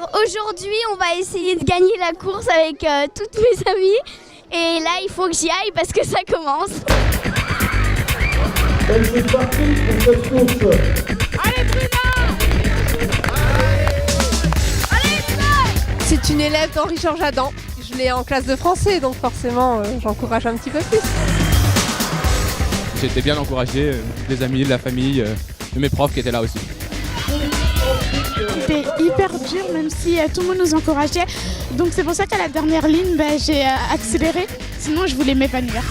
Alors aujourd'hui, on va essayer de gagner la course avec toutes mes amies. Et là, il faut que j'y aille parce que ça commence. C'est parti pour cette course. Allez Bruna! Allez Bruna! C'est une élève d'Henri-Georges Adam. Je l'ai en classe de français, donc forcément, j'encourage un petit peu plus. J'ai été bien encouragé, des amis, de la famille, de mes profs qui étaient là aussi. C'était hyper dur, même si tout le monde nous encourageait. Donc c'est pour ça qu'à la dernière ligne, j'ai accéléré. Sinon, je voulais m'épanouir.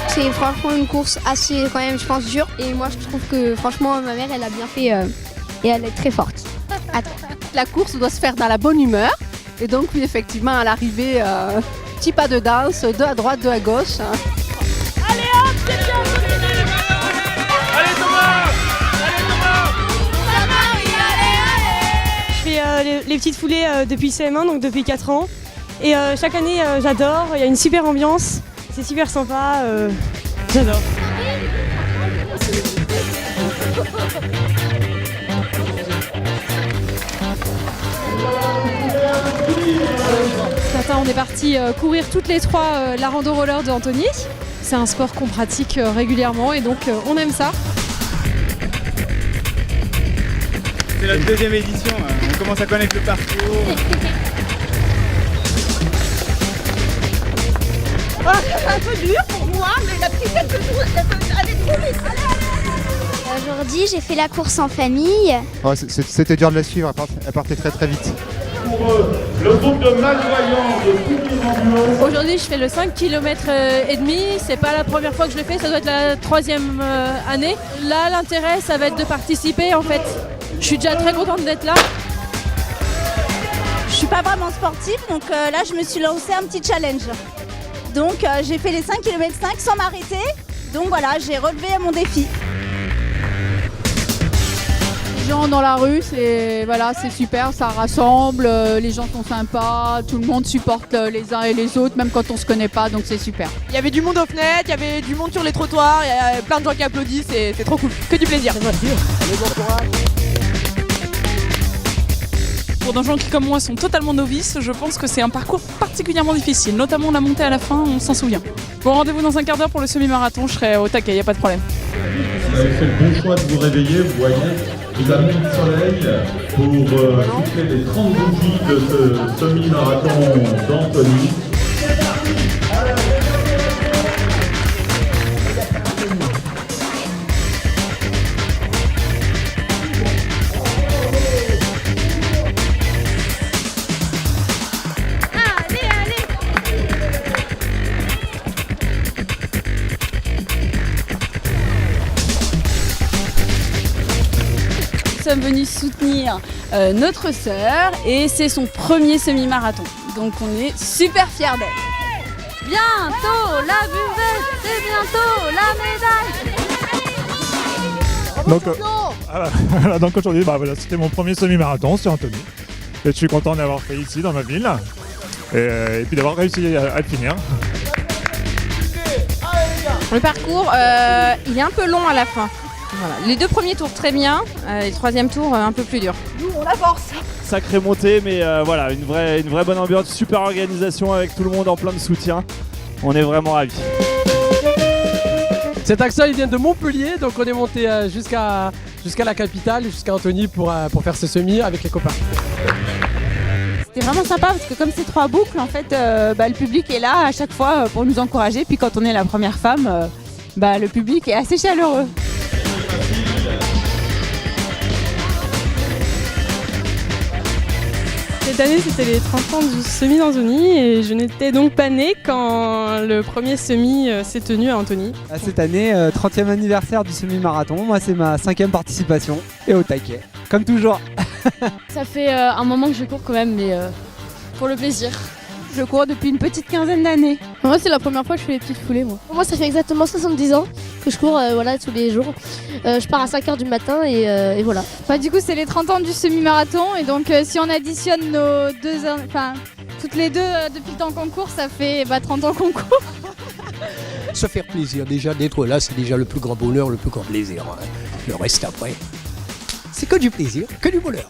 C'est franchement une course assez, quand même, je pense, dure. Et moi, je trouve que franchement, ma mère, elle a bien fait et elle est très forte. Attends. La course doit se faire dans la bonne humeur. Et donc, oui, effectivement, à l'arrivée, petit pas de danse, deux à droite, deux à gauche. Allez hop, c'est bien! Allez Thomas! Allez Thomas! Thomas, oui, allez! Je fais les petites foulées depuis CM1, donc depuis 4 ans. Et chaque année, j'adore, il y a une super ambiance, c'est super sympa, j'adore. Ce matin, on est parti courir toutes les trois la rando roller de Anthony. C'est un sport qu'on pratique régulièrement et donc on aime ça. C'est notre deuxième édition, on commence à connaître le parcours. C'est un peu dur pour moi, mais la petite elle peut aller trop vite. Aujourd'hui, j'ai fait la course en famille. Ouais, c'était dur de la suivre, elle partait très très vite. Pour le groupe de malvoyants de Couture-en-Blanc. Aujourd'hui, je fais le 5 km et demi. C'est pas la première fois que je le fais, ça doit être la 3e année. Là, l'intérêt, ça va être de participer en fait. Je suis déjà très contente d'être là. Je suis pas vraiment sportive, donc là, je me suis lancé un petit challenge. Donc, j'ai fait les 5 km 5 sans m'arrêter. Donc voilà, j'ai relevé mon défi. Les gens dans la rue, c'est super, ça rassemble, les gens sont sympas, tout le monde supporte les uns et les autres, même quand on se connaît pas, donc c'est super. Il y avait du monde aux fenêtres, il y avait du monde sur les trottoirs, il y a plein de gens qui applaudissent, c'est trop cool, que du plaisir. Pour des gens qui, comme moi, sont totalement novices, je pense que c'est un parcours particulièrement difficile, notamment la montée à la fin, on s'en souvient. Bon, rendez-vous dans un quart d'heure pour le semi-marathon, je serai au taquet, il n'y a pas de problème. Vous avez fait le bon choix de vous réveiller, vous voyez. Vous avez mis le soleil pour souffler les 30 bougies de ce semi-marathon d'Anthony. Nous sommes venus soutenir notre sœur et c'est son premier semi-marathon. Donc on est super fiers d'elle. Bientôt la buvette, c'est bientôt la médaille. Donc aujourd'hui, c'était mon premier semi-marathon sur Anthony. Et je suis content d'avoir fait ici dans ma ville et puis d'avoir réussi à le finir. Le parcours, il est un peu long à la fin. Voilà. Les 2 premiers tours très bien, les 3e tour un peu plus dur. Nous, on a force. Sacrée montée, mais voilà, une vraie bonne ambiance, super organisation avec tout le monde en plein de soutien. On est vraiment ravis. Cet axe-là, il vient de Montpellier, donc on est monté jusqu'à la capitale, jusqu'à Anthony pour faire ce semi avec les copains. C'était vraiment sympa parce que comme c'est 3 boucles, en fait, le public est là à chaque fois pour nous encourager. Puis quand on est la première femme, le public est assez chaleureux. Cette année, c'était les 30 ans du semi d'Anthony et je n'étais donc pas née quand le premier semi s'est tenu à Anthony. Cette année, 30e anniversaire du semi-marathon, moi c'est ma 5e participation et au taquet, comme toujours. Ça fait un moment que je cours quand même, mais pour le plaisir. Je cours depuis une petite quinzaine d'années. Moi, c'est la première fois que je fais les petites foulées, moi. Moi, ça fait exactement 70 ans que je cours tous les jours. Je pars à 5h du matin et voilà. Du coup, c'est les 30 ans du semi-marathon et donc si on additionne nos toutes les deux depuis le temps qu'on court, ça fait 30 ans qu'on court. Se faire plaisir, déjà d'être là, c'est déjà le plus grand bonheur, le plus grand plaisir. Le reste après. c'est que du plaisir, que du bonheur.